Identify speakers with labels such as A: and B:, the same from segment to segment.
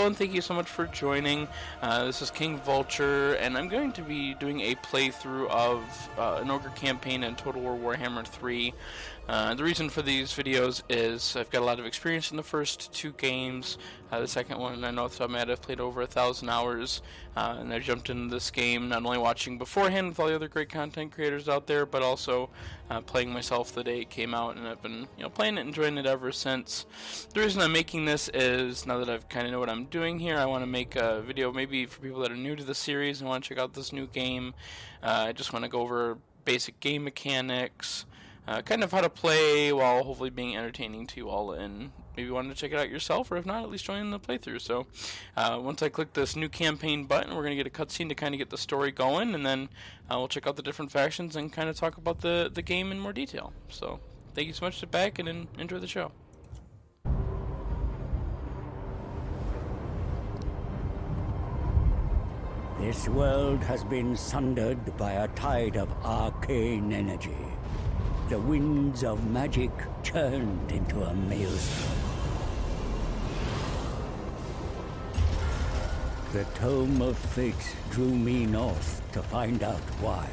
A: Hello and thank you so much for joining. This is King Vulture, and I'm going to be doing a playthrough of an Ogre campaign in Total War Warhammer 3. The reason for these videos is I've got a lot of experience in the first two games. The second one, I know off the top of my head, I've played over 1,000 hours, and I jumped into this game not only watching beforehand with all the other great content creators out there, but also playing myself the day it came out, and I've been playing it and enjoying it ever since. The reason I'm making this is, now that I've kind of know what I'm doing here, I want to make a video maybe for people that are new to the series and want to check out this new game. I just want to go over basic game mechanics, kind of how to play while hopefully being entertaining to you all, and maybe wanting to check it out yourself, or if not, at least join the playthrough. So once I click this new campaign button, we're going to get a cutscene to kind of get the story going, and then we'll check out the different factions and kind of talk about the game in more detail. So thank you so much. Sit back and enjoy the show.
B: This world has been sundered by a tide of arcane energy. The winds of magic churned into a maelstrom. The Tome of Fate drew me north to find out why.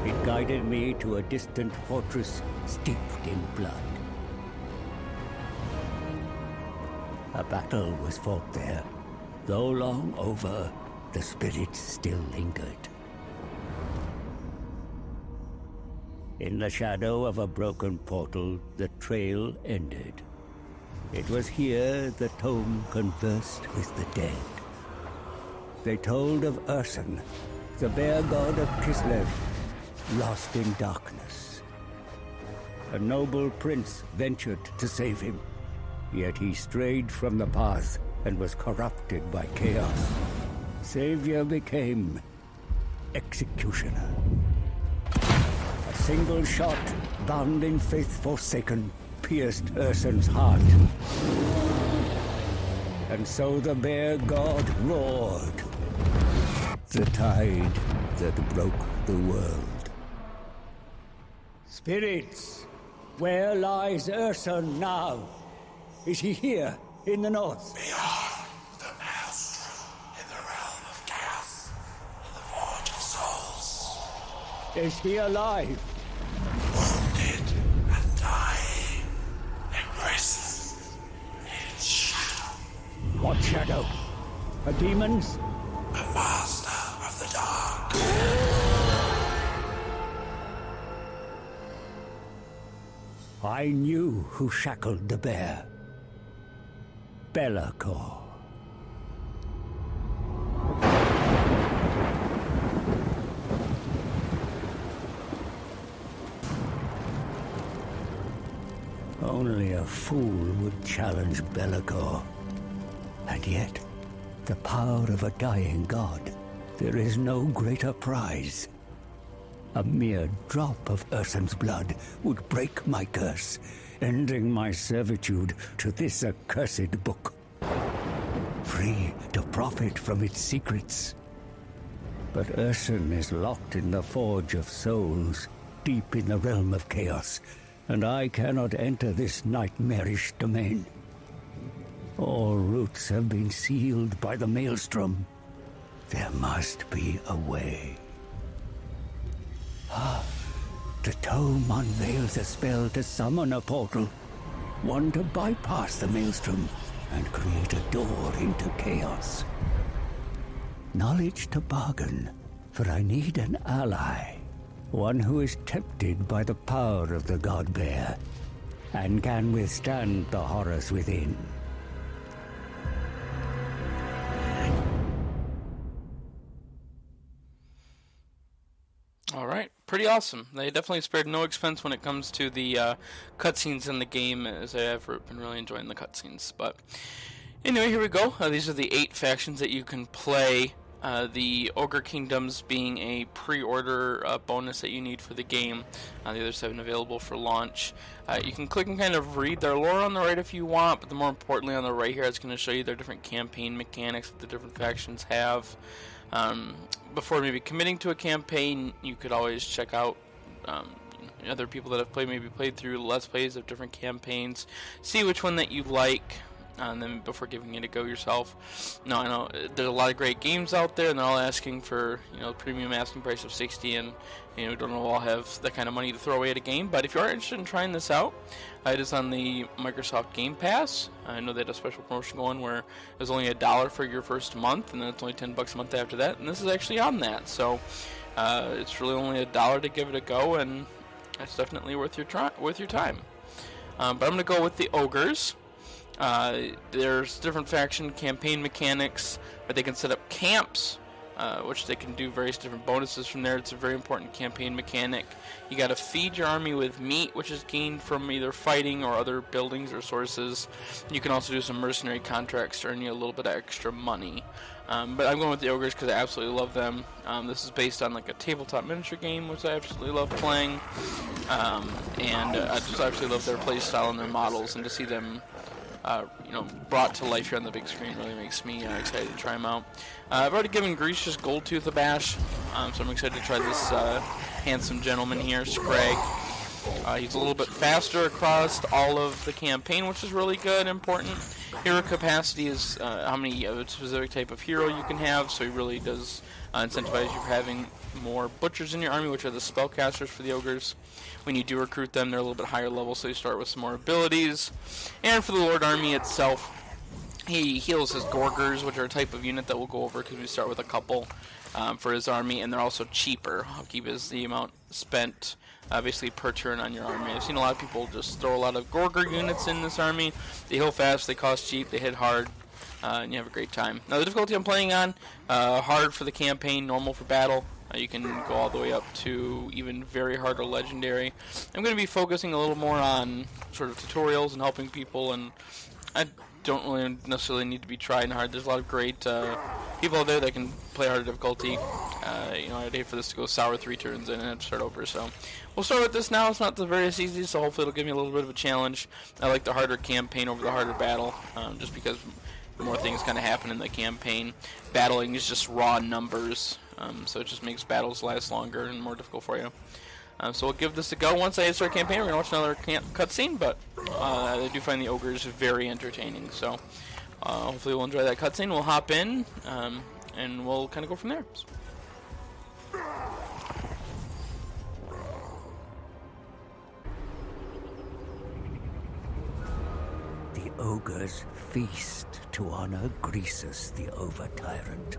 B: It guided me to a distant fortress steeped in blood. A battle was fought there. Though long over, the spirits still lingered. In the shadow of a broken portal, the trail ended. It was here the tome conversed with the dead. They told of Urson, the bear god of Kislev, lost in darkness. A noble prince ventured to save him, yet he strayed from the path and was corrupted by chaos. Savior became executioner. A single shot, bound in faith forsaken, pierced Urson's heart. And so the bear god roared. The tide that broke the world. Spirits, where lies Urson now? Is he here in the north?
C: Beyond the maelstrom, in the realm of chaos, in the forge of souls.
B: Is he alive?
C: Wounded and dying, imprisoned in shadow.
B: What shadow? A demon's?
C: A master of the dark.
B: I knew who shackled the bear. Be'lakor. Only a fool would challenge Be'lakor. And yet, the power of a dying god, there is no greater prize. A mere drop of Urson's blood would break my curse, ending my servitude to this accursed book. Free to profit from its secrets. But Urson is locked in the Forge of Souls, deep in the realm of chaos, and I cannot enter this nightmarish domain. All routes have been sealed by the maelstrom. There must be a way. The tome unveils a spell to summon a portal. One to bypass the maelstrom and create a door into chaos. Knowledge to bargain, for I need an ally. One who is tempted by the power of the god bear and can withstand the horrors within.
A: Alright, pretty awesome. They definitely spared no expense when it comes to the cutscenes in the game, as I have been really enjoying the cutscenes. But anyway, here we go. These are the 8 factions that you can play. The Ogre Kingdoms being a pre-order bonus that you need for the game. The other 7 available for launch. You can click and kind of read their lore on the right if you want, but more importantly on the right here, it's going to show you their different campaign mechanics that the different factions have. Before maybe committing to a campaign, you could always check out other people that have played through Let's Plays of different campaigns, see which one that you like, and then before giving it a go yourself. No, I know there's a lot of great games out there, and they're all asking for premium asking price of $60, and we don't all have that kind of money to throw away at a game. But if you are interested in trying this out, it is on the Microsoft Game Pass. I know they had a special promotion going where it was only $1 for your first month, and then it's only $10 a month after that. And this is actually on that, so it's really only $1 to give it a go, and it's definitely worth your time. But I'm going to go with the Ogres. There's different faction campaign mechanics, but they can set up camps, which they can do various different bonuses from there. It's a very important campaign mechanic. You got to feed your army with meat, which is gained from either fighting or other buildings or sources. You can also do some mercenary contracts to earn you a little bit of extra money. But I'm going with the Ogres because I absolutely love them. This is based on like a tabletop miniature game, which I absolutely love playing. And I just absolutely love their play style and their models, and to see them brought to life here on the big screen really makes me excited to try them out. I've already given Grecius Goldtooth a bash, so I'm excited to try this handsome gentleman here, Scrag. He's a little bit faster across all of the campaign, which is really good, important. Hero capacity is how many of a specific type of hero you can have, so he really does incentivize you for having more butchers in your army, which are the spellcasters for the ogres. When you do recruit them, they're a little bit higher level, so you start with some more abilities. And for the Lord Army itself, he heals his Gorgers, which are a type of unit that we'll go over because we start with a couple for his army, and they're also cheaper. Upkeep is the amount spent basically per turn on your army. I've seen a lot of people just throw a lot of Gorger units in this army. They heal fast, they cost cheap, they hit hard, and you have a great time. Now the difficulty I'm playing on, hard for the campaign, normal for battle. You can go all the way up to even very hard or legendary. I'm going to be focusing a little more on sort of tutorials and helping people, and I don't really necessarily need to be trying hard. There's a lot of great people out there that can play harder difficulty. I'd hate for this to go sour 3 turns in and have to start over, so we'll start with this now. It's not the very easy, so hopefully it'll give me a little bit of a challenge. I like the harder campaign over the harder battle, just because more things kind of happen in the campaign. Battling is just raw numbers, so it just makes battles last longer and more difficult for you. So we'll give this a go. Once I start campaign, we're going to watch another cutscene, but I do find the ogres very entertaining, so hopefully we'll enjoy that cutscene. We'll hop in, and we'll kind of go from there.
B: The ogres feast to honor Greasus the Over-Tyrant.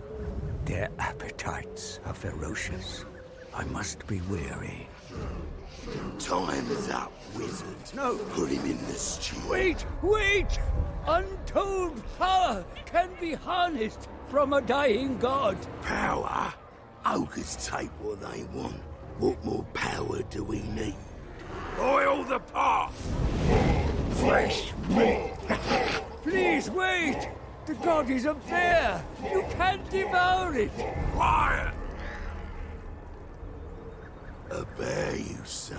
B: Their appetites are ferocious. I must be wary.
C: Time's up, wizard.
B: No.
C: Put him in the stew.
B: Wait! Untold power can be harnessed from a dying god.
C: Power? Ogres take what they want. What more power do we need? Oil the pot! Fresh meat!
B: Please wait! The god is up there! You can't devour it!
C: Quiet! A bear, you say?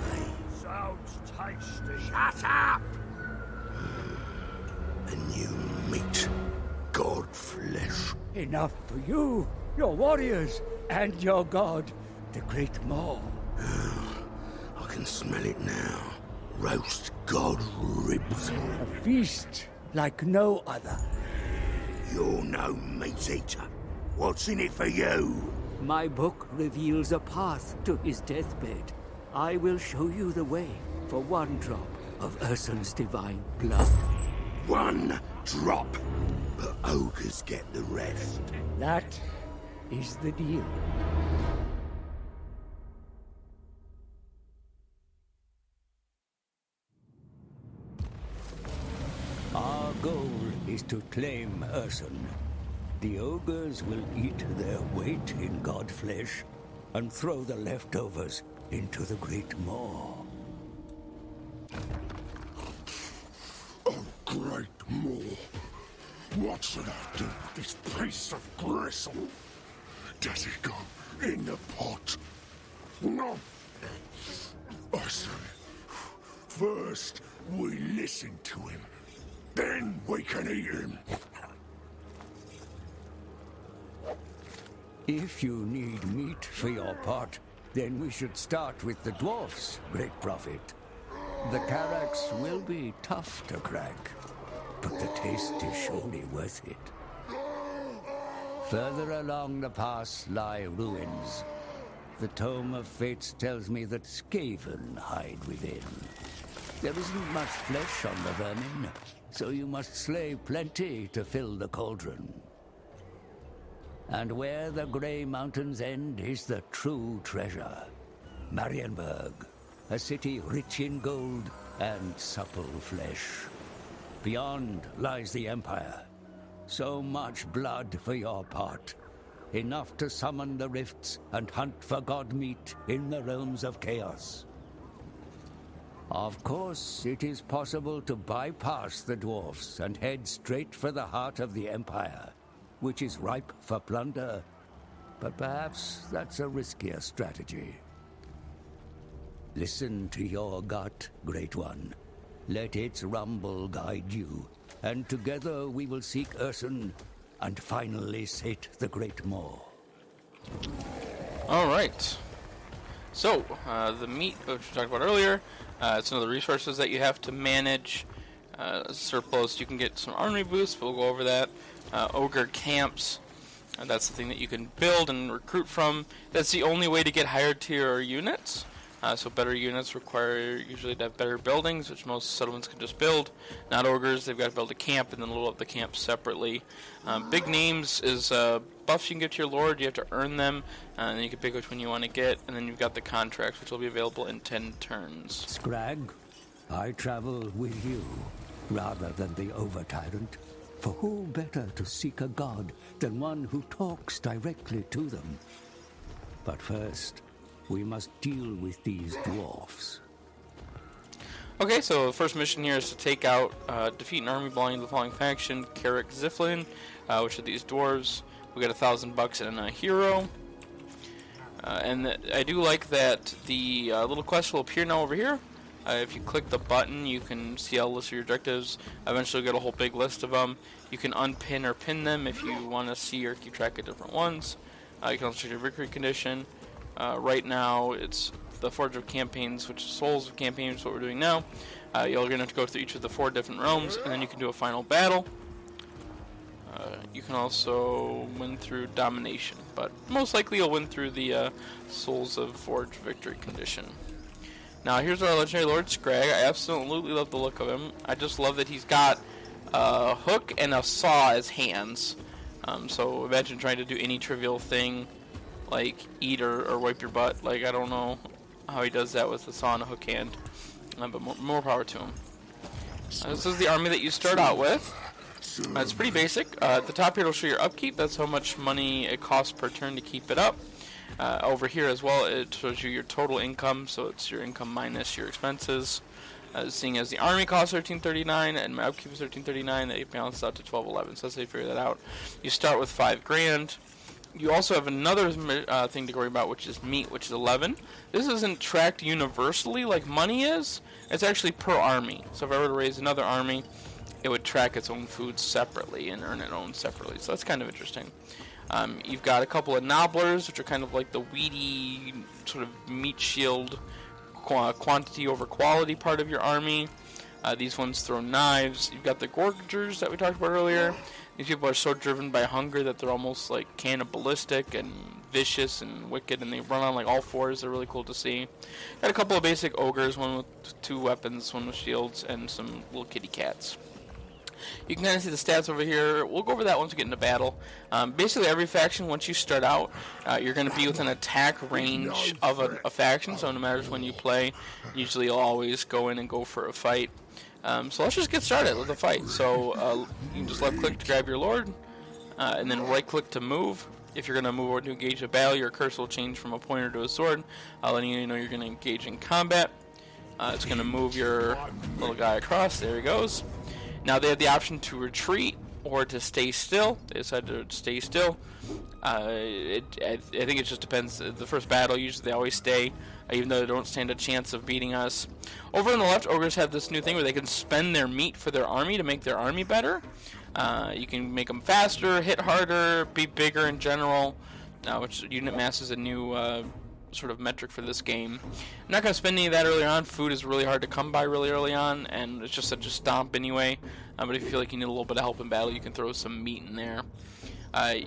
B: Sounds tasty.
C: Shut up! A new meat. God flesh.
B: Enough for you, your warriors, and your god, the Great Maw.
C: I can smell it now. Roast god ribs.
B: A feast like no other.
C: You're no meat eater. What's in it for you?
B: My book reveals a path to his deathbed. I will show you the way for one drop of Ursun's divine blood.
C: One drop. But ogres get the rest.
B: That is the deal. Our goal is to claim Ursun. The ogres will eat their weight in god flesh and throw the leftovers into the Great Maw.
C: Oh, Great Maw. What should I do with this piece of gristle? Does it go in the pot? No. I say, first we listen to him, then we can eat him.
B: If you need meat for your pot, then we should start with the dwarfs, Great Prophet. The Carracks will be tough to crack, but the haste is surely worth it. Further along the pass lie ruins. The Tome of Fates tells me that Skaven hide within. There isn't much flesh on the vermin, so you must slay plenty to fill the cauldron. And where the Grey Mountains end is the true treasure. Marienburg, a city rich in gold and supple flesh. Beyond lies the Empire. So much blood for your part. Enough to summon the rifts and hunt for god meat in the realms of chaos. Of course, it is possible to bypass the dwarfs and head straight for the heart of the Empire, which is ripe for plunder. But perhaps that's a riskier strategy. Listen to your gut, Great One. Let its rumble guide you, and together we will seek Ursun and finally sate the Great Maw.
A: Alright. So, the meat, which we talked about earlier, it's one of the resources that you have to manage. Surplus, you can get some army boosts, we'll go over that. Ogre camps, that's the thing that you can build and recruit from. That's the only way to get higher tier units. So better units require usually to have better buildings, which most settlements can just build. Not ogres, they've got to build a camp and then load up the camp separately. Big names is buffs you can give to your lord, you have to earn them, and then you can pick which one you want to get, and then you've got the contracts, which will be available in 10 turns.
B: Scrag, I travel with you, rather than the over-tyrant. For who better to seek a god than one who talks directly to them? But first, we must deal with these dwarfs.
A: Okay, so the first mission here is to take out, defeat an army belonging to the following faction, Carrick Ziflin, which are these dwarves. We got $1,000 and a hero. I do like that the little quest will appear now over here. If you click the button, you can see a list of your objectives. Eventually you'll get a whole big list of them. You can unpin or pin them if you want to see or keep track of different ones. You can also check your victory condition. Right now, it's the Forge of Campaigns, which is Souls of Campaigns, what we're doing now. You're going to have to go through each of the 4 different realms, and then you can do a final battle. You can also win through Domination, but most likely you'll win through the Souls of Forge victory condition. Now, here's our legendary Lord Scrag. I absolutely love the look of him. I just love that he's got a hook and a saw as hands. So imagine trying to do any trivial thing, like eat or wipe your butt. Like, I don't know how he does that with a saw and a hook hand, but more power to him. This is the army that you start out with. It's pretty basic. At the top here it'll show your upkeep. That's how much money it costs per turn to keep it up. Over here as well it shows you your total income, so it's your income minus your expenses. Seeing as the army costs $13.39 and my upkeep is $13.39, they balance out to $12.11. So let's say you figure that out. You start with $5 grand. You also have another thing to worry about, which is meat, which is 11. This isn't tracked universally like money is. It's actually per army. So if I were to raise another army, it would track its own food separately and earn its own separately. So that's kind of interesting. You've got a couple of nobblers, which are kind of like the weedy sort of meat shield quantity over quality part of your army. These ones throw knives. You've got the gorgers that we talked about earlier. These people are so driven by hunger that they're almost like cannibalistic and vicious and wicked, and they run on like all fours. They're really cool to see. Got a couple of basic ogres, one with 2 weapons, one with shields, and some little kitty cats. You can kind of see the stats over here. We'll go over that once we get into battle. Basically, every faction, once you start out, you're going to be within attack range of a faction, so no matter when you play, usually you'll always go in and go for a fight. So let's just get started with the fight. So you can just left click to grab your lord, and then right click to move. If you're going to move over to engage a battle, your cursor will change from a pointer to a sword, letting you know you're going to engage in combat. It's going to move your little guy across. There he goes. Now they have the option to retreat or to stay still. They decided to stay still. I think it just depends. The first battle, usually they always stay, even though they don't stand a chance of beating us. Over on the left, ogres have this new thing where they can spend their meat for their army to make their army better. You can make them faster, hit harder, be bigger in general, which unit mass is a new sort of metric for this game. I'm not going to spend any of that early on. Food is really hard to come by really early on, and it's just such a stomp anyway. but if you feel like you need a little bit of help in battle, you can throw some meat in there.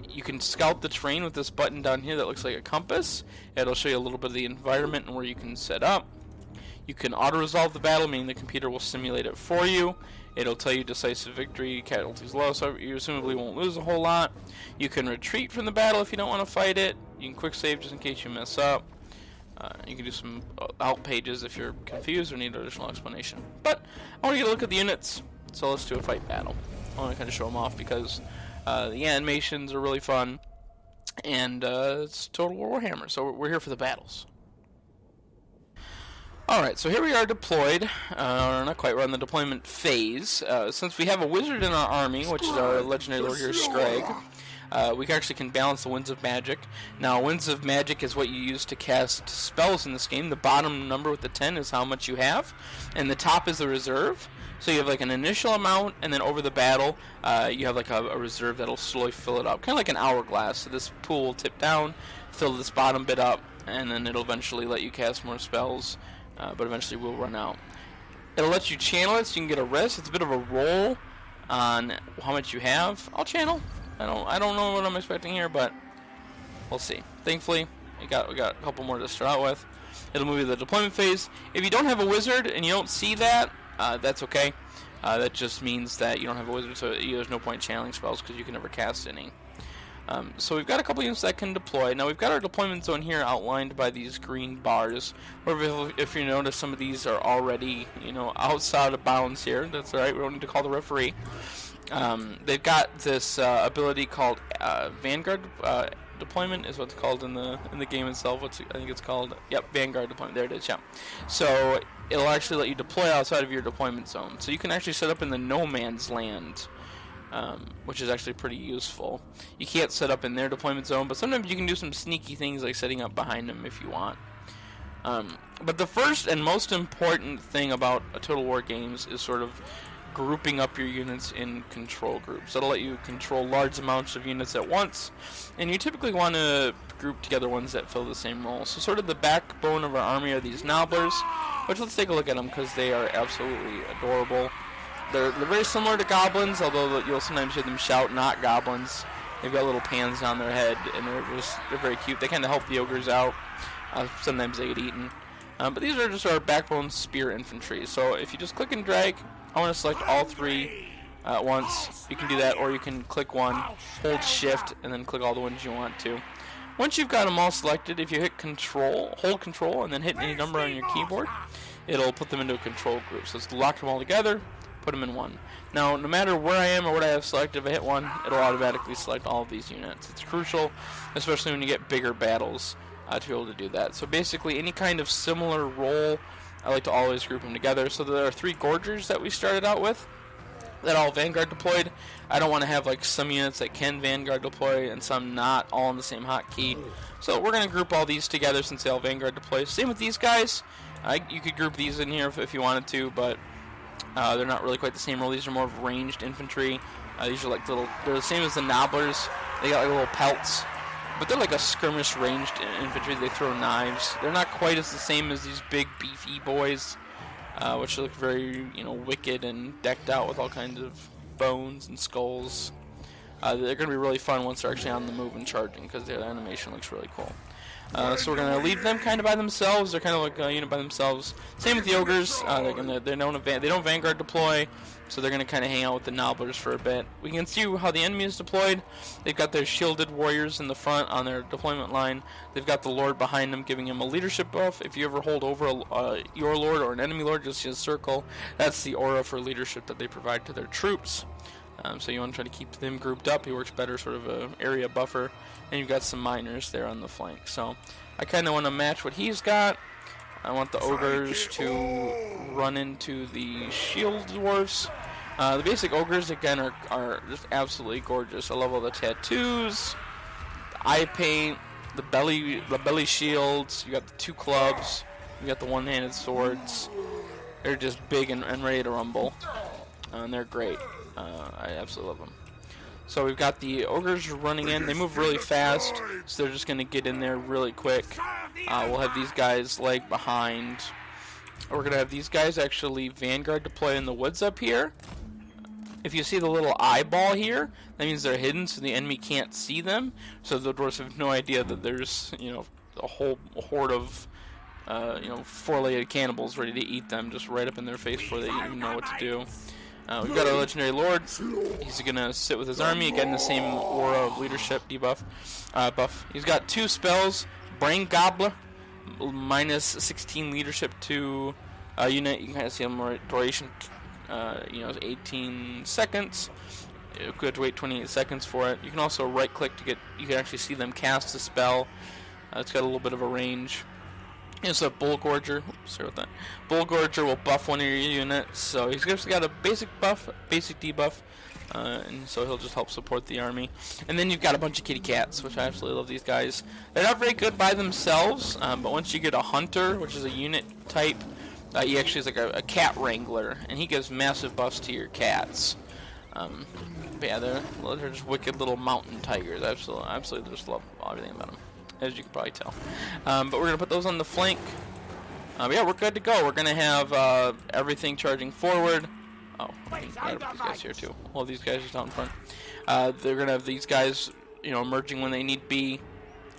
A: You can scout the terrain with this button down here that looks like a compass. It'll show you a little bit of the environment and where you can set up. You can auto-resolve the battle, meaning the computer will simulate it for you. It'll tell you decisive victory, casualties low, so you assumably won't lose a whole lot. You can retreat from the battle if you don't want to fight it. You can quick save just in case you mess up. You can do some help pages if you're confused or need additional explanation. But I want to get a look at the units, so let's do a fight battle. I want to kind of show them off because the animations are really fun, and it's Total War Warhammer, so we're here for the battles. Alright, so here we are deployed. Not quite, we're on the deployment phase. Since we have a wizard in our army, which is our legendary lord here, Scrag, we actually can balance the Winds of Magic. Now, Winds of Magic is what you use to cast spells in this game. The bottom number with the 10 is how much you have, and the top is the reserve. So you have like an initial amount, and then over the battle, you have like a reserve that'll slowly fill it up, kind of like an hourglass. So this pool will tip down, fill this bottom bit up, and then it'll eventually let you cast more spells. But eventually will run out. It'll let you channel it, so you can get a rest. It's a bit of a roll on how much you have. I'll channel. I don't know what I'm expecting here, but we'll see. Thankfully, we got a couple more to start out with. It'll move you to the deployment phase. If you don't have a wizard and you don't see that, that's okay. That just means that you don't have a wizard, so there's no point channeling spells because you can never cast any. So we've got a couple units that can deploy. Now we've got our deployment zone here outlined by these green bars. If you notice, some of these are already, outside of bounds here. That's all right. We don't need to call the referee. They've got this ability called Vanguard deployment is what's called in the game itself. I think it's called Vanguard deployment. There it is. Yeah. So it'll actually let you deploy outside of your deployment zone. So you can actually set up in the no man's land. Which is actually pretty useful. You can't set up in their deployment zone, but sometimes you can do some sneaky things like setting up behind them if you want. But the first and most important thing about a Total War games is sort of grouping up your units in control groups. That'll let you control large amounts of units at once, and you typically want to group together ones that fill the same role. So sort of the backbone of our army are these nobblers, which let's take a look at them because they are absolutely adorable. They're very similar to goblins, although you'll sometimes hear them shout, not goblins. They've got little pans on their head, and they're very cute. They kind of help the ogres out. Sometimes they get eaten. But these are just our backbone spear infantry. So if you just click and drag, I want to select all three at once. You can do that, or you can click one, hold shift, and then click all the ones you want to. Once you've got them all selected, if you hit control, hold control, and then hit any number on your keyboard, it'll put them into a control group. So it's lock them all together, put them in one. Now, no matter where I am or what I have selected, if I hit one, it'll automatically select all of these units. It's crucial, especially when you get bigger battles, to be able to do that. So basically, any kind of similar role, I like to always group them together. So there are 3 Gorgers that we started out with that all Vanguard deployed. I don't want to have like some units that can Vanguard deploy and some not, all on the same hotkey. So we're going to group all these together since they all Vanguard deploy. Same with these guys. You could group these in here if you wanted to, but they're not really quite the same role. These are more of ranged infantry. These are like they're the same as the Nobblers. They got like little pelts, but they're like a skirmish ranged infantry. They throw knives. They're not quite as the same as these big beefy boys, which look very wicked and decked out with all kinds of bones and skulls. They're going to be really fun once they're actually on the move and charging because their animation looks really cool. So we're going to leave them kind of by themselves. They're kind of like a unit by themselves. Same with the Ogres. They don't Vanguard deploy, so they're going to kind of hang out with the Nobblers for a bit. We can see how the enemy is deployed. They've got their shielded warriors in the front on their deployment line. They've got the Lord behind them giving him a leadership buff. If you ever hold over your Lord or an enemy Lord, you'll see a circle. That's the aura for leadership that they provide to their troops. So you want to try to keep them grouped up. He works better, sort of an area buffer. And you've got some miners there on the flank. So I kind of want to match what he's got. I want the ogres to run into the shield dwarfs. The basic ogres, again, are just absolutely gorgeous. I love all the tattoos, the eye paint, the belly shields. You got the 2 clubs. You got the one-handed swords. They're just big and ready to rumble. And they're great. I absolutely love them. So we've got the ogres running in. They move really fast, so they're just going to get in there really quick. We'll have these guys lag behind. We're going to have these guys actually Vanguard deploy in the woods up here. If you see the little eyeball here, that means they're hidden, so the enemy can't see them. So the dwarves have no idea that there's, you know, a whole horde of, you know, four-legged cannibals ready to eat them, just right up in their face before they even know what to do. We've got our legendary lord. He's gonna sit with his army, again the same aura of leadership debuff. Buff. He's got 2 spells: Brain Gobbler, minus 16 leadership to unit. You can kind of see him duration. You know, 18 seconds. You have to wait 28 seconds for it. You can also right-click to get. You can actually see them cast a spell. It's got a little bit of a range. It's a Bull Gorger. Oops, sorry about that. Bull Gorger will buff one of your units, so he's just got a basic buff, basic debuff, and so he'll just help support the army. And then you've got a bunch of kitty cats, which I absolutely love these guys. They're not very good by themselves, but once you get a hunter, which is a unit type, he actually is like a cat wrangler, and he gives massive buffs to your cats. But yeah, they're just wicked little mountain tigers. Absolutely just love everything about them, as you can probably tell. But we're going to put those on the flank. Yeah, we're good to go. We're going to have everything charging forward. Oh, I gotta put these guys here too. Well, these guys are down in front. They're going to have these guys, you know, emerging when they need be,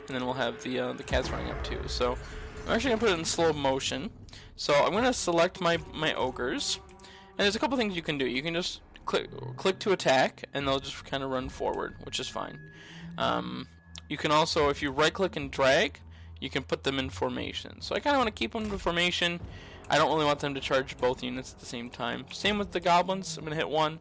A: and then we'll have the cats running up too. So I'm actually going to put it in slow motion. So I'm going to select my ogres, and there's a couple things you can do. You can just click to attack, and they'll just kind of run forward, which is fine. You can also, if you right-click and drag, you can put them in formation. So I kind of want to keep them in formation. I don't really want them to charge both units at the same time. Same with the goblins. I'm going to hit one,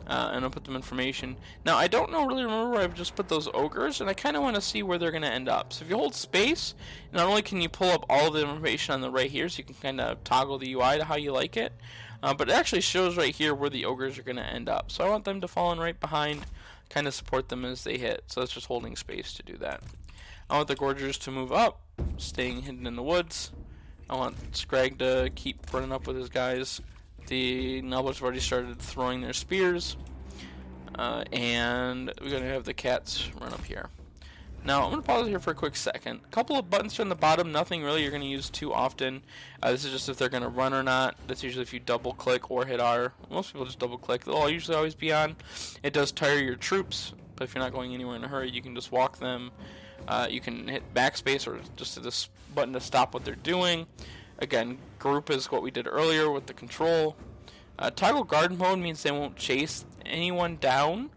A: and I'll put them in formation. Now, I don't really remember where I've just put those ogres, and I kind of want to see where they're going to end up. So if you hold space, not only can you pull up all of the information on the right here, so you can kind of toggle the UI to how you like it, but it actually shows right here where the ogres are going to end up. So I want them to fall in right behind, kind of support them as they hit. So it's just holding space to do that. I want the Gorgers to move up, staying hidden in the woods. I want Scrag to keep running up with his guys. The Noblers have already started throwing their spears. And we're going to have the cats run up here. Now, I'm going to pause here for a quick second. A couple of buttons on the bottom, nothing really you're going to use too often. This is just if they're going to run or not. That's usually if you double click or hit R. Most people just double click. They'll usually always be on. It does tire your troops, but if you're not going anywhere in a hurry, you can just walk them. You can hit backspace or just hit this button to stop what they're doing. Again, group is what we did earlier with the control. Toggle guard mode means they won't chase anyone down.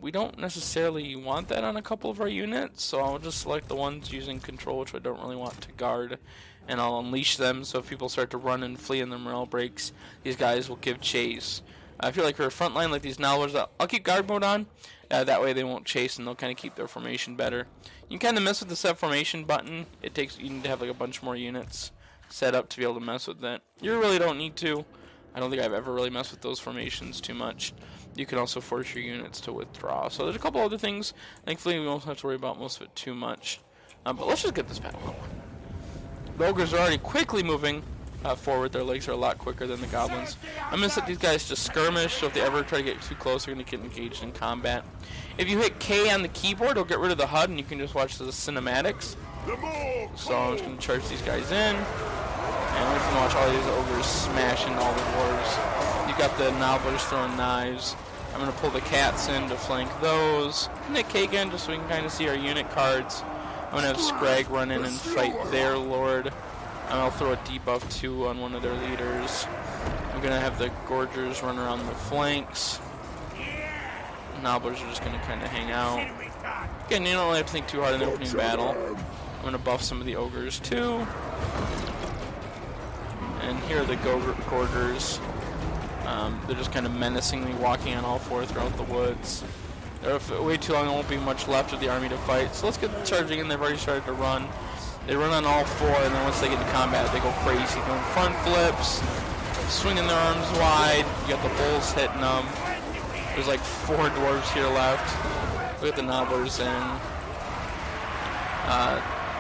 A: We don't necessarily want that on a couple of our units, so I'll just select the ones using control, which I don't really want to guard, and I'll unleash them, so if people start to run and flee and the morale breaks, these guys will give chase. I feel like for a front line like these Nowlers, I'll keep guard mode on. That way they won't chase and they'll kind of keep their formation better. You can kind of mess with the set formation button. You need to have like a bunch more units set up to be able to mess with that. You really don't need to. I don't think I've ever really messed with those formations too much. You can also force your units to withdraw. So there's a couple other things. Thankfully we won't have to worry about most of it too much. But let's just get this battle going. The ogres are already quickly moving forward. Their legs are a lot quicker than the goblins. I'm going to set these guys to skirmish, so if they ever try to get too close, they're going to get engaged in combat. If you hit K on the keyboard, it'll get rid of the HUD, and you can just watch the cinematics. So I'm just going to charge these guys in, and we're just going to watch all these ogres smashing all the dwarves. You've got the Nobblers throwing knives. I'm going to pull the cats in to flank those. And hit K again, just so we can kind of see our unit cards. I'm going to have Scrag run in and fight their lord. And I'll throw a debuff too on one of their leaders. I'm going to have the Gorgers run around the flanks. Nobblers are just going to kind of hang out. Again, you don't really have to think too hard in the opening battle. I'm going to buff some of the ogres too. And here are the Gorgers. They're just kind of menacingly walking on all four throughout the woods. They're way too long, there won't be much left of the army to fight. So let's get charging in. They've already started to run. They run on all four, and then once they get into combat, they go crazy. Doing front flips, swinging their arms wide. You got the bulls hitting them. There's like 4 dwarves here left. Look at the Nobblers, and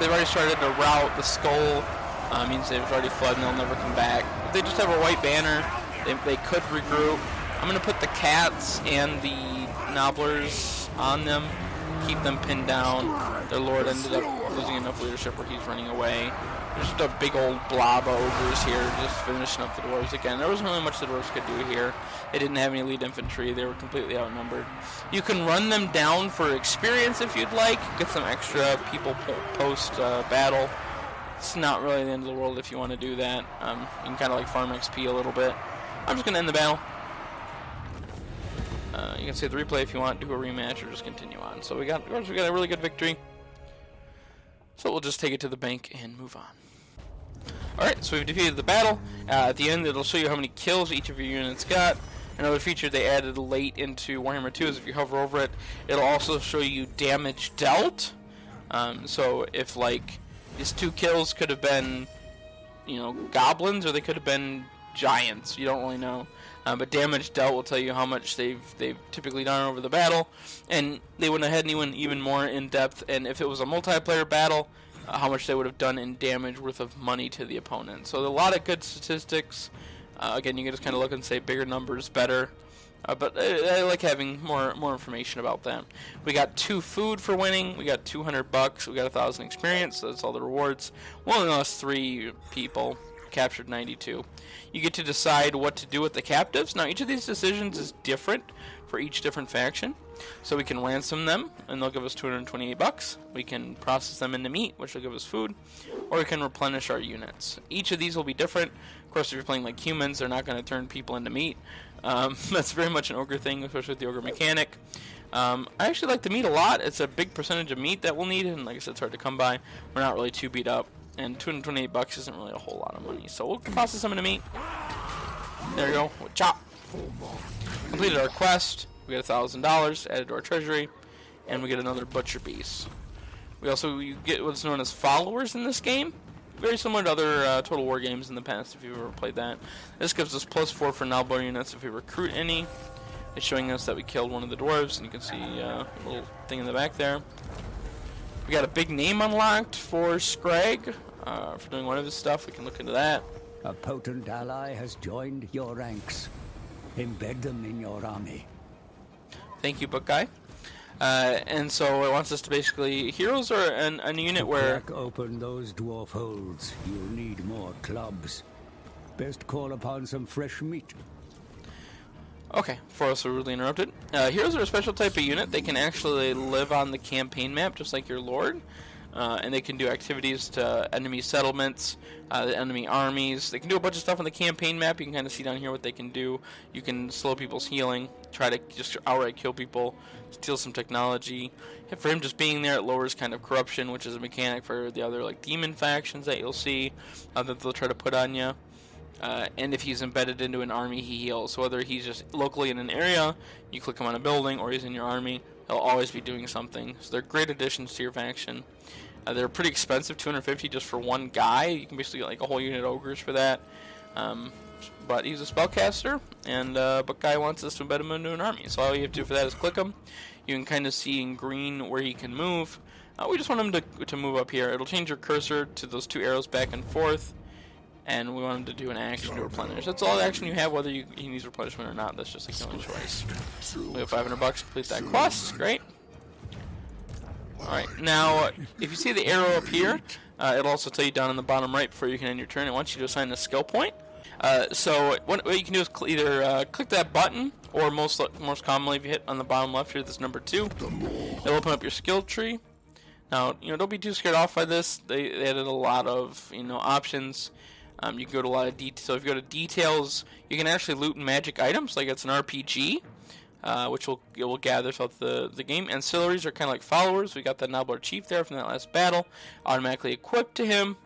A: they've already started to rout. The skull means they've already fled and they'll never come back. If they just have a white banner, they could regroup. I'm going to put the cats and the Nobblers on them, keep them pinned down. Their lord ended up losing enough leadership where he's running away. There's just a big old blob of ogres here, just finishing up the dwarves again. There wasn't really much the dwarves could do here. They didn't have any elite infantry. They were completely outnumbered. You can run them down for experience if you'd like. Get some extra people post-battle. It's not really the end of the world if you want to do that. You can kind of like farm XP a little bit. I'm just going to end the battle. You can save the replay if you want, do a rematch, or just continue on. So we got a really good victory. So we'll just take it to the bank and move on. Alright, so we've defeated the battle. At the end, it'll show you how many kills each of your units got. Another feature they added late into Warhammer 2 is if you hover over it, it'll also show you damage dealt. So if, like, these 2 kills could have been, you know, goblins, or they could have been giants. You don't really know. But damage dealt will tell you how much they've typically done over the battle, and they went ahead and went even more in depth. And if it was a multiplayer battle, how much they would have done in damage worth of money to the opponent. So a lot of good statistics. Again, you can just kind of look and say bigger numbers better. But I like having more information about that. We got 2 food for winning. We got $200. We got 1,000 experience. So that's all the rewards. We only lost 3 people. Captured 92. You get to decide what to do with the captives. Now, each of these decisions is different for each different faction. So we can ransom them, and they'll give us $228. We can process them into meat, which will give us food, or we can replenish our units. Each of these will be different. Of course, if you're playing like humans, they're not going to turn people into meat. That's very much an ogre thing, especially with the ogre mechanic. I actually like the meat a lot. It's a big percentage of meat that we'll need, and like I said, it's hard to come by. We're not really too beat up. And $228 isn't really a whole lot of money. So we'll process some into meat. There we go. Chop. Completed our quest. We get $1,000 added to our treasury. And we get another butcher beast. We also get what's known as followers in this game. Very similar to other Total War games in the past if you've ever played that. This gives us +4 for Nalbar units if we recruit any. It's showing us that we killed one of the dwarves. And you can see a little thing in the back there. We got a big name unlocked for Scrag for doing one of his stuff. We can look into that.
B: A potent ally has joined your ranks. Embed them in your army.
A: Thank you, book guy. And so it wants us to basically... Heroes are a unit where...
B: To crack open those dwarf holes, you'll need more clubs. Best call upon some fresh meat.
A: Okay, before I was so rudely interrupted. Heroes are a special type of unit. They can actually live on the campaign map, just like your lord. And they can do activities to enemy settlements, the enemy armies. They can do a bunch of stuff on the campaign map. You can kind of see down here what they can do. You can slow people's healing, try to just outright kill people, steal some technology. For him just being there, it lowers kind of corruption, which is a mechanic for the other like demon factions that you'll see that they'll try to put on you. And if he's embedded into an army, he heals. So whether he's just locally in an area, you click him on a building, or he's in your army, he'll always be doing something. So they're great additions to your faction. They're pretty expensive, $250 just for one guy. You can basically get like a whole unit of ogres for that. But he's a spellcaster, and but guy wants us to embed him into an army. So all you have to do for that is click him. You can kind of see in green where he can move. We just want him to move up here. It'll change your cursor to those 2 arrows back and forth. And we want him to do an action to replenish. That's all the action you have, whether he needs replenishment or not. That's just like the only choice. We have $500 to complete that quest. Great. Alright, now, if you see the arrow up here, it'll also tell you down in the bottom right before you can end your turn. It wants you to assign a skill point. So what you can do is either click that button, or most commonly if you hit on the bottom left here, this number 2, it'll open up your skill tree. Now, don't be too scared off by this. They added a lot of, options. You can go to a lot of details. So if you go to details, you can actually loot magic items, like it's an RPG, which it will gather throughout the game. Ancillaries are kind of like followers. We got the Nalbar Chief there from that last battle, automatically equipped to him.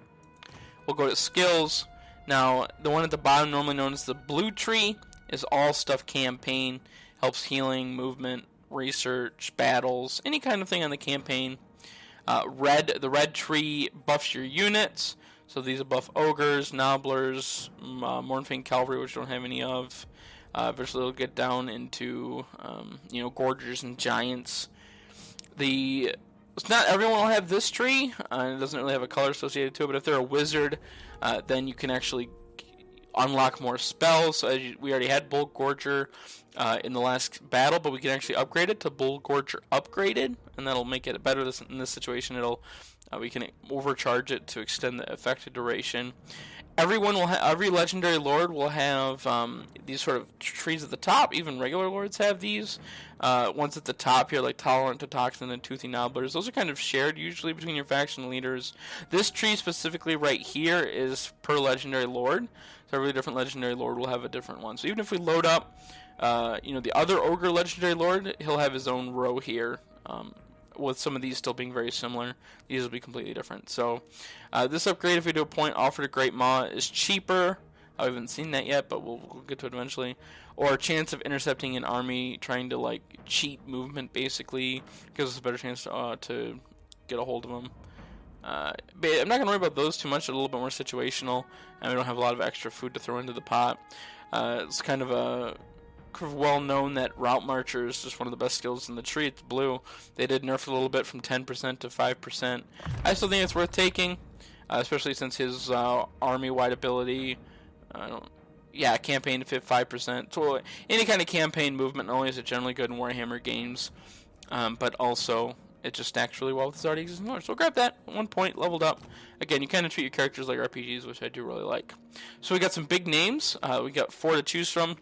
A: We'll go to skills. Now, the one at the bottom, normally known as the blue tree, is all stuff campaign, helps healing, movement, research, battles, any kind of thing on the campaign. The red tree buffs your units. So these are buff ogres, nobblers, Mornfang cavalry, which don't have any of. Eventually it'll get down into, gorgers and giants. Not everyone will have this tree. It doesn't really have a color associated to it, but if they're a wizard, then you can actually unlock more spells. So we already had Bull Gorger in the last battle, but we can actually upgrade it to Bull Gorger Upgraded, and that'll make it better. In this situation, it'll We can overcharge it to extend the effective duration. Every legendary lord will have these sort of trees at the top. Even regular lords have these. Ones at the top here, like Tolerant to Toxin and Toothy Nobblers. Those are kind of shared usually between your faction leaders. This tree specifically right here is per legendary lord. So every different legendary lord will have a different one. So even if we load up, the other ogre legendary lord, he'll have his own row here. With some of these still being very similar, these will be completely different. So this upgrade, if we do a point offered a Great Maw, is cheaper. I haven't seen that yet, but we'll get to it eventually. Or a chance of intercepting an army trying to like cheat movement, basically gives us a better chance to get a hold of them. But I'm not going to worry about those too much. They're a little bit more situational, and we don't have a lot of extra food to throw into the pot. It's kind of well known that Route Marcher is just one of the best skills in the tree. It's blue. They did nerf a little bit from 10% to 5%. I still think it's worth taking, especially since his army-wide ability, campaign to 5%. So any kind of campaign movement, not only is it generally good in Warhammer games, but also it just stacks really well with his already existing lore. So grab that, 1 point, leveled up. Again, you kind of treat your characters like RPGs, which I do really like. So we got some big names. We got 4 to choose from.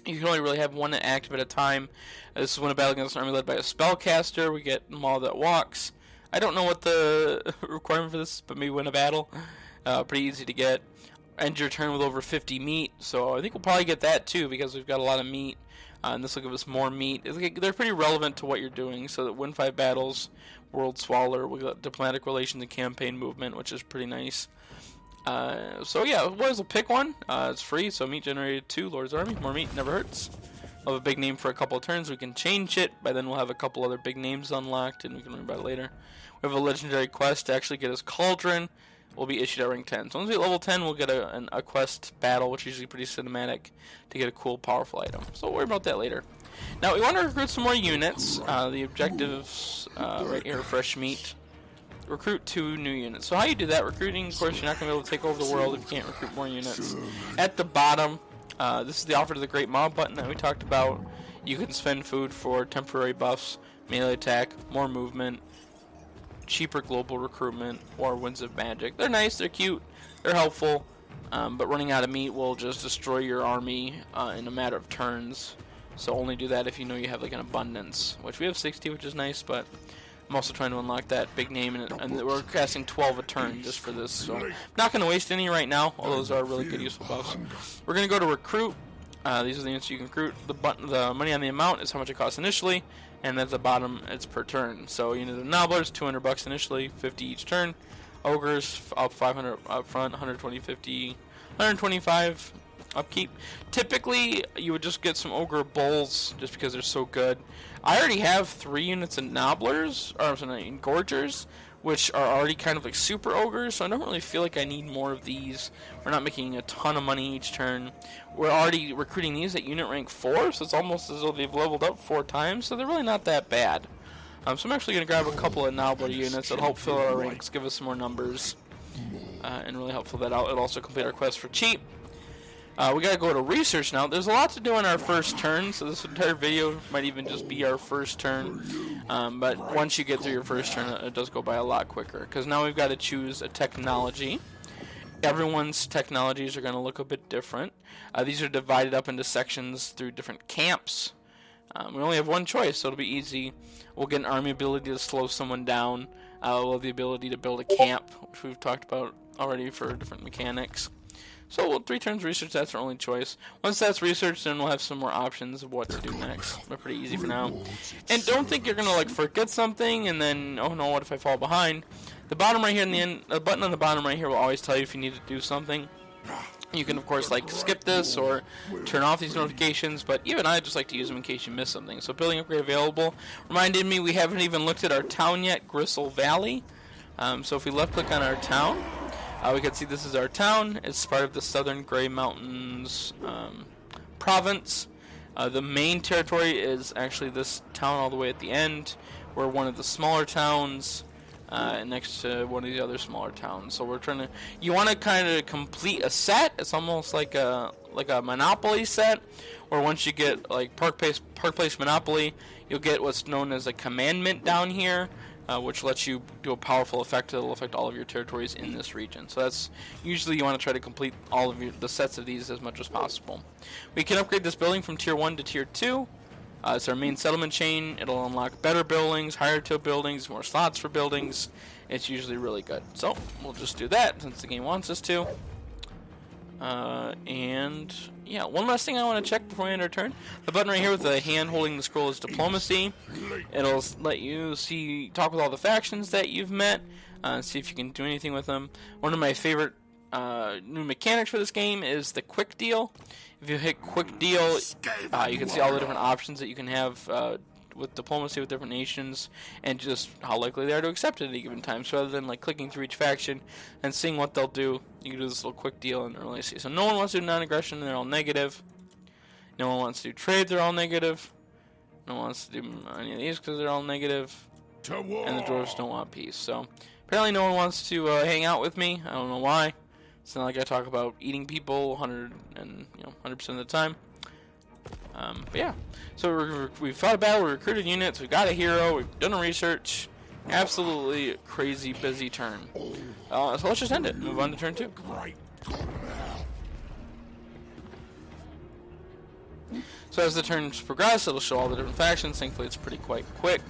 A: You can only really have one active at a time. This is when a battle against an army led by a spellcaster. We get Maw that walks. I don't know what the requirement for this is, but maybe win a battle. Pretty easy to get. End your turn with over 50 meat. So I think we'll probably get that too because we've got a lot of meat. And this will give us more meat. They're pretty relevant to what you're doing. So that win 5 battles, World Swaller, we got diplomatic relations and campaign movement, which is pretty nice. Boys will pick one. It's free, so meat generated 2, Lord's Army. More meat never hurts. We'll have a big name for a couple of turns. We can change it, but then we'll have a couple other big names unlocked, and we can learn about it later. We have a legendary quest to actually get us Cauldron. Will be issued at rank 10. So once we get level 10, we'll get a quest battle, which is usually pretty cinematic, to get a cool, powerful item. So we'll worry about that later. Now, we want to recruit some more units. The objectives right here, fresh meat. Recruit 2 new units. So how you do that, recruiting, of course, you're not going to be able to take over the world if you can't recruit more units. At the bottom, this is the offer to the Great Maw button that we talked about. You can spend food for temporary buffs, melee attack, more movement, cheaper global recruitment, or Winds of Magic. They're nice, they're cute, they're helpful, but running out of meat will just destroy your army in a matter of turns. So only do that if you know you have like an abundance, which we have 60, which is nice, but I'm also trying to unlock that big name, and we're casting 12 a turn just for this, so I'm not going to waste any right now, although those are really good useful buffs. We're going to go to recruit. These are the units you can recruit. The money on the amount is how much it costs initially, and at the bottom it's per turn. So unit of Nobblers, $200 initially, 50 each turn. Ogres up 500 up front, 120, 50, 125 upkeep. Typically, you would just get some Ogre Bulls just because they're so good. I already have 3 units of Nobblers, or Engorgers, which are already kind of like super ogres, so I don't really feel like I need more of these. We're not making a ton of money each turn. We're already recruiting these at unit rank 4, so it's almost as though they've leveled up 4 times, so they're really not that bad. So I'm actually going to grab a couple of Nobbler units that'll help fill our ranks, give us some more numbers, and really help fill that out. It'll also complete our quest for cheap. We gotta go to research now. There's a lot to do on our first turn, so this entire video might even just be our first turn. But once you get through your first turn, it does go by a lot quicker. Because now we've got to choose a technology. Everyone's technologies are going to look a bit different. These are divided up into sections through different camps. We only have one choice, so it'll be easy. We'll get an army ability to slow someone down. We'll have the ability to build a camp, which we've talked about already for different mechanics. So we'll 3 turns research, that's our only choice. Once that's researched, then we'll have some more options of what to do next. They're pretty easy for now. And don't think you're gonna like forget something and then, oh no, what if I fall behind? The bottom right here in the end, the button on the bottom right here will always tell you if you need to do something. You can of course like skip this or turn off these notifications, but even I just like to use them in case you miss something. So building upgrade available. Reminded me we haven't even looked at our town yet, Gristle Valley. So if we left click on our town, we can see this is our town. It's part of the Southern Grey Mountains province. The main territory is actually this town all the way at the end. We're one of the smaller towns next to one of the other smaller towns. So we're trying to. You want to kind of complete a set. It's almost like a Monopoly set, where once you get like Park Place Monopoly, you'll get what's known as a commandment down here. which lets you do a powerful effect that will affect all of your territories in this region. So that's usually you want to try to complete all of the sets of these as much as possible. We can upgrade this building from tier 1 to tier 2. It's our main settlement chain. It'll unlock better buildings, higher tier buildings, more slots for buildings. It's usually really good. So we'll just do that since the game wants us to. And yeah, one last thing I want to check before we end our turn. The button right here with the hand holding the scroll is diplomacy. It'll let you talk with all the factions that you've met, see if you can do anything with them. One of my favorite new mechanics for this game is the quick deal. If you hit quick deal, you can see all the different options that you can have with diplomacy with different nations, and just how likely they are to accept it at any given time. So rather than like clicking through each faction and seeing what they'll do, you can do this little quick deal and really see. So no one wants to do non-aggression, they're all negative. No one wants to do trade, they're all negative. No one wants to do any of these because they're all negative. And the dwarves don't want peace. So apparently no one wants to hang out with me. I don't know why. It's not like I talk about eating people 100% of the time. But yeah, so we've fought a battle, we recruited units, we've got a hero, we've done a research. Absolutely crazy busy turn. So let's just end it. Move on to turn 2. So as the turns progress, it'll show all the different factions. Thankfully, it's quite quick.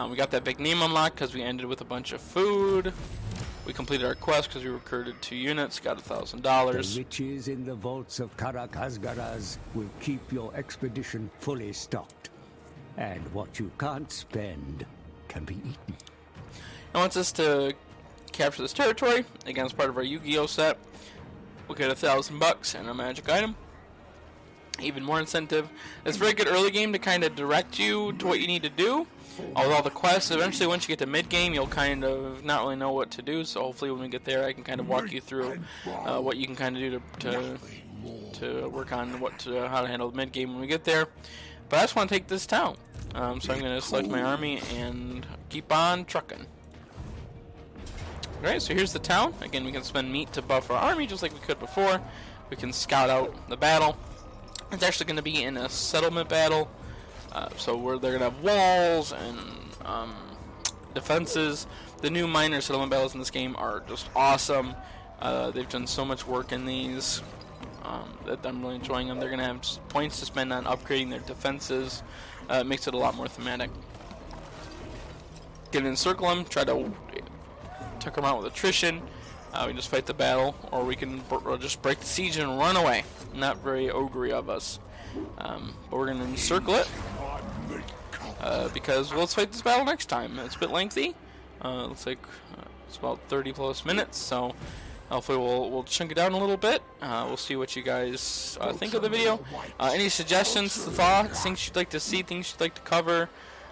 A: We got that big name unlocked because we ended with a bunch of food. We completed our quest because we recruited 2 units, got $1,000.
B: The riches in the vaults of Karak-Asgaraz will keep your expedition fully stocked. And what you can't spend can be eaten.
A: It wants us to capture this territory. Again, as part of our Yu-Gi-Oh set. We'll get $1,000 and a magic item. Even more incentive. It's a very good early game to kind of direct you to what you need to do. With all the quests, eventually once you get to mid-game, you'll kind of not really know what to do, so hopefully when we get there I can kind of walk you through what you can kind of do to work on how to handle the mid-game when we get there. But I just want to take this town, so I'm going to select my army and keep on trucking. Alright, so here's the town. Again, we can spend meat to buff our army just like we could before. We can scout out the battle. It's actually going to be in a settlement battle. So they're going to have walls and defenses. The new minor settlement battles in this game are just awesome. They've done so much work in these that I'm really enjoying them. They're going to have points to spend on upgrading their defenses. It makes it a lot more thematic. Get encircle them, try to tuck them out with attrition. We can just fight the battle, or we can just break the siege and run away. Not very ogre of us. But we're going to encircle it. Because let's fight this battle next time. It's a bit lengthy. Looks like it's about 30 plus minutes, so hopefully we'll chunk it down a little bit. We'll see what you guys think of the video. Any suggestions, thoughts, things you'd like to see, things you'd like to cover.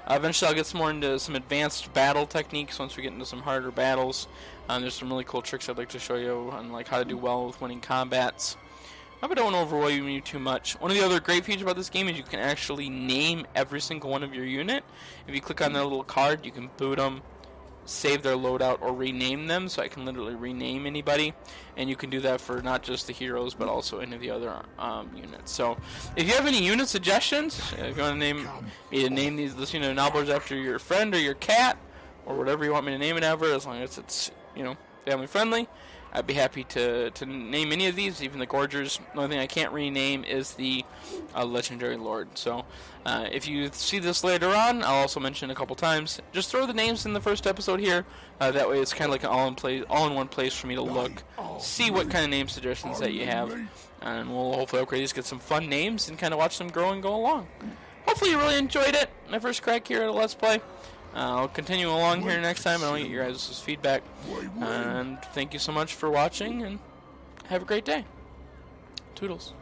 A: Eventually I'll get some more into some advanced battle techniques once we get into some harder battles. There's some really cool tricks I'd like to show you on like how to do well with winning combats. I don't want to overwhelm you too much. One of the other great features about this game is you can actually name every single one of your unit. If you click on their little card, you can boot them, save their loadout, or rename them. So I can literally rename anybody. And you can do that for not just the heroes, but also any of the other units. So if you have any unit suggestions, if you want to name this unit Nalbors after your friend or your cat, or whatever you want me to name it ever, as long as it's family friendly, I'd be happy to name any of these, even the Gorgers. The only thing I can't rename is the Legendary Lord. So if you see this later on, I'll also mention a couple times. Just throw the names in the first episode here. That way it's kind of like an all-in-one place for me to look, see what kind of name suggestions that you have. And we'll hopefully upgrade these, get some fun names, and kind of watch them grow and go along. Hopefully you really enjoyed it. My first crack here at a Let's Play. I'll continue along here next time. I want to get your guys' feedback. And thank you so much for watching, and have a great day. Toodles.